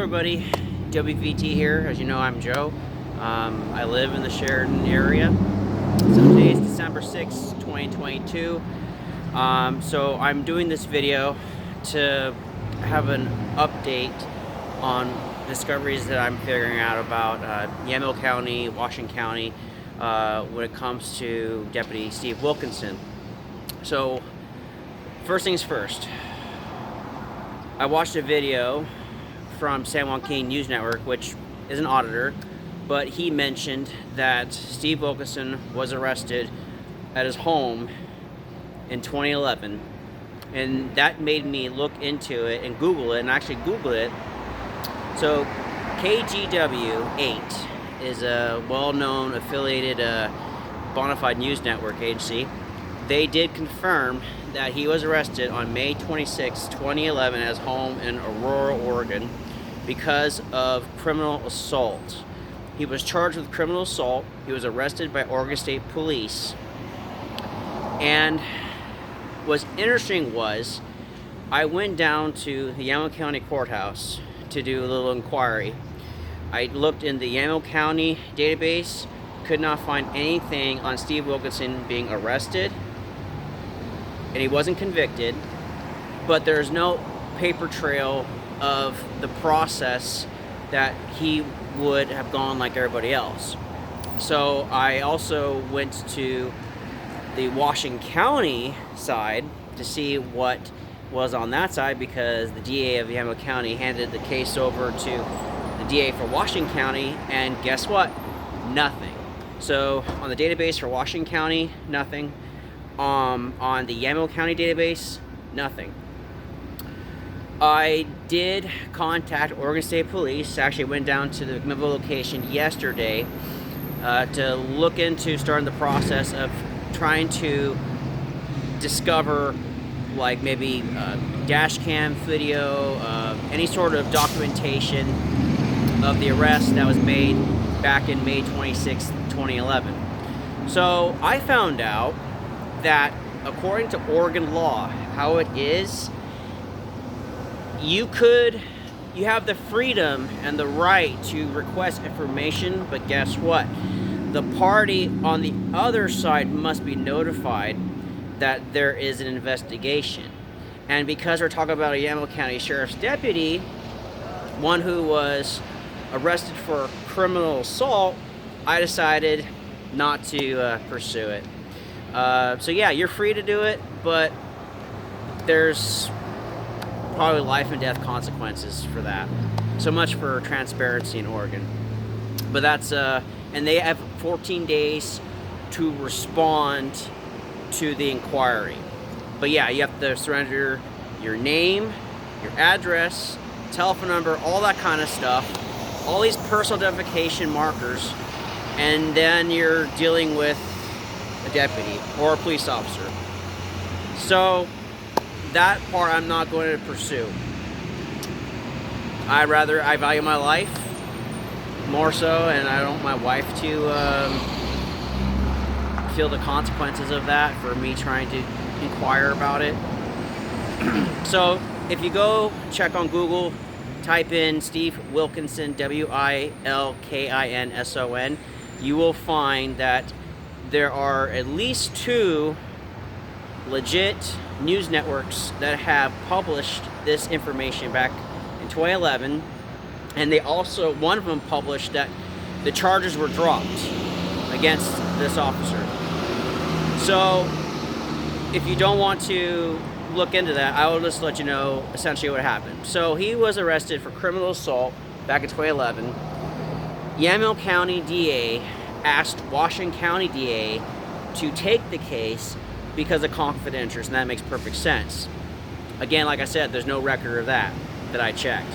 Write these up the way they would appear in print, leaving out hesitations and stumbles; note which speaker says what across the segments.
Speaker 1: everybody, WVT here. As you know, I'm Joe. I live in the Sheridan area. So today is December 6th, 2022. So I'm doing this video to have an update on discoveries that I'm figuring out about Yamhill County, Washington County, when it comes to Deputy Steve Wilkinson. So first things first, I watched a video from Joaquin News Network, which is an auditor, but he mentioned that Steve Wilkinson was arrested at his home in 2011, and that made me look into it and Google it, and actually Googled it. So KGW 8 is a well-known affiliated bona fide news network agency. They did confirm that he was arrested on May 26, 2011 at his home in Aurora, Oregon, because of criminal assault. He was charged with criminal assault. He was arrested by Oregon State Police. And what's interesting was, I went down to the Yamhill County Courthouse to do a little inquiry. I looked in the Yamhill County database, could not find anything on Steve Wilkinson being arrested, and he wasn't convicted, but there's no paper trail of the process that he would have gone like everybody else. So I also went to the Washington County side to see what was on that side, because the DA of Yamhill County handed the case over to the DA for Washington County, and guess what? Nothing. So on the database for Washington County, nothing. On the Yamhill County database, nothing. I did contact Oregon State Police. Actually went down to the McMinnville location yesterday to look into starting the process of trying to discover, like, maybe dash cam video, any sort of documentation of the arrest that was made back in May 26, 2011. So I found out that according to Oregon law, how it is, you have the freedom and the right to request information, but guess what? The party on the other side must be notified that there is an investigation. And because we're talking about a Yamhill County Sheriff's deputy, one who was arrested for criminal assault, I decided not to pursue it. So yeah, you're free to do it, but there's probably life and death consequences for that. So much for transparency in Oregon. But that's and they have 14 days to respond to the inquiry. But yeah, you have to surrender your name, your address, telephone number, all that kind of stuff, all these personal identification markers, and then you're dealing with a deputy or a police officer. So that part I'm not going to pursue. I value my life more so, and I don't want my wife to feel the consequences of that for me trying to inquire about it. So if you go check on Google, type in Steve Wilkinson, Wilkinson, you will find that there are at least 2 legit news networks that have published this information back in 2011, and they also, one of them published that the charges were dropped against this officer. So if you don't want to look into that, I will just let you know essentially what happened. So he was arrested for criminal assault back in 2011. Yamhill County DA asked Washington County DA to take the case because of conflict of interest, and that makes perfect sense. Again, like I said, there's no record of that I checked.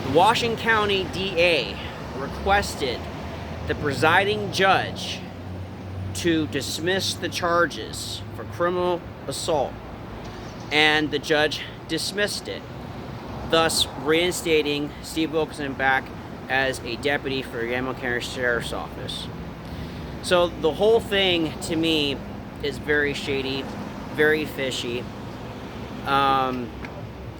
Speaker 1: The Washington County DA requested the presiding judge to dismiss the charges for criminal assault, and the judge dismissed it, thus reinstating Steve Wilkinson back as a deputy for Yamhill County Sheriff's Office. So the whole thing, to me, is very shady, very fishy. And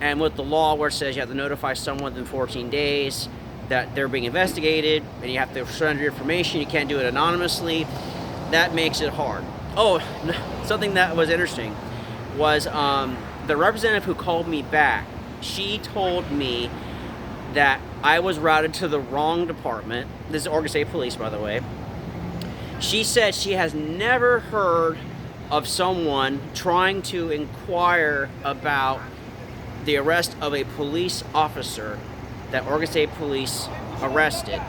Speaker 1: And with the law where it says you have to notify someone within 14 days that they're being investigated, and you have to surrender your information, you can't do it anonymously, that makes it hard. Oh, something that was interesting was the representative who called me back, she told me that I was routed to the wrong department. This is Oregon State Police, by the way. She said she has never heard of someone trying to inquire about the arrest of a police officer that Oregon State Police arrested.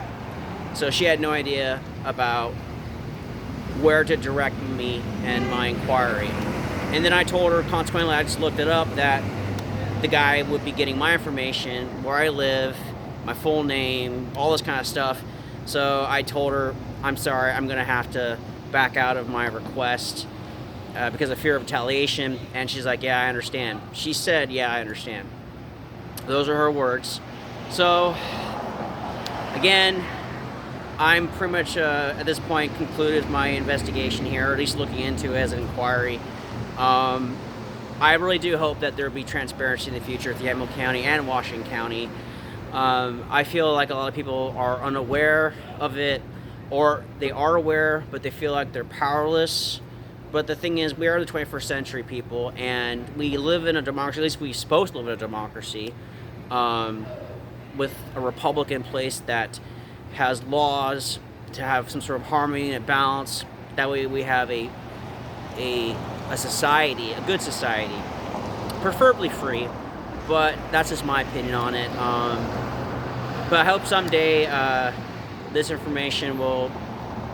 Speaker 1: So she had no idea about where to direct me and my inquiry. And then I told her, consequently, I just looked it up, that the guy would be getting my information, where I live, my full name, all this kind of stuff. So I told her, I'm sorry, I'm gonna have to back out of my request because of fear of retaliation. And she's like, yeah, I understand. She said, yeah, I understand. Those are her words. So again, I'm pretty much at this point concluded my investigation here, or at least looking into it as an inquiry. I really do hope that there will be transparency in the future at the Yamhill County and Washington County. I feel like a lot of people are unaware of it, or they are aware, but they feel like they're powerless. But the thing is, we are the 21st century people, and we live in a democracy, at least we're supposed to live in a democracy, with a republic in place that has laws to have some sort of harmony and balance. That way we have a society, a good society, preferably free, but that's just my opinion on it. But I hope someday this information will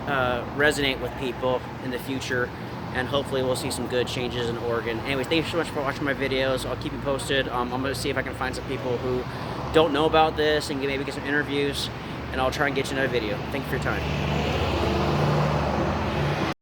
Speaker 1: resonate with people in the future, and hopefully we'll see some good changes in Oregon. Anyways, thank you so much for watching my videos. I'll keep you posted. I'm going to see if I can find some people who don't know about this and maybe get some interviews, and I'll try and get you another video. Thank you for your time.